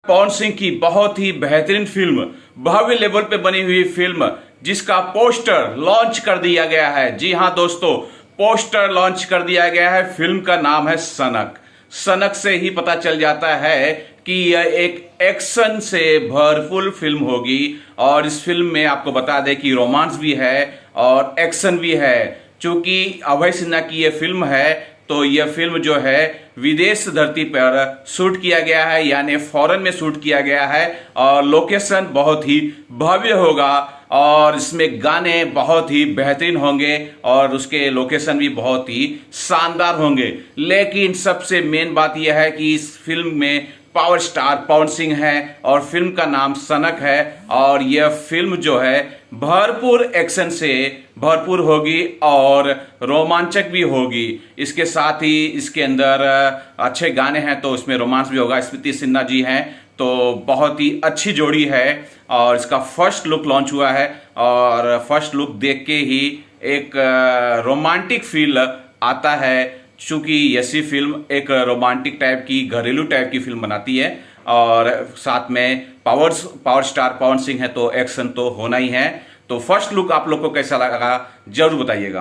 पवन सिंह की बहुत ही बेहतरीन फिल्म, भव्य लेवल पे बनी हुई फिल्म जिसका पोस्टर लॉन्च कर दिया गया है। जी हां दोस्तों, पोस्टर लॉन्च कर दिया गया है। फिल्म का नाम है सनक। सनक से ही पता चल जाता है कि यह एक एक्शन से भरपूर फिल्म होगी और इस फिल्म में आपको बता दें कि रोमांस भी है और एक्शन भी है। चूंकि अभय सिन्हा की यह फिल्म है तो यह फिल्म जो है विदेश धरती पर शूट किया गया है, यानी फॉरेन में शूट किया गया है और लोकेशन बहुत ही भव्य होगा और इसमें गाने बहुत ही बेहतरीन होंगे और उसके लोकेशन भी बहुत ही शानदार होंगे। लेकिन सबसे मेन बात यह है कि इस फिल्म में पावर स्टार पवन सिंह है और फिल्म का नाम सनक है और यह फिल्म जो है भरपूर एक्शन से भरपूर होगी और रोमांचक भी होगी। इसके साथ ही इसके अंदर अच्छे गाने हैं तो इसमें रोमांस भी होगा। स्मृति सिन्हा जी हैं तो बहुत ही अच्छी जोड़ी है और इसका फर्स्ट लुक लॉन्च हुआ है और फर्स्ट लुक देख के ही एक रोमांटिक फील आता है। चूंकि ऐसी फिल्म एक रोमांटिक टाइप की, घरेलू टाइप की फिल्म बनाती है और साथ में पावर स्टार पवन सिंह है तो एक्शन तो होना ही है। तो फर्स्ट लुक आप लोग को कैसा लगा जरूर बताइएगा।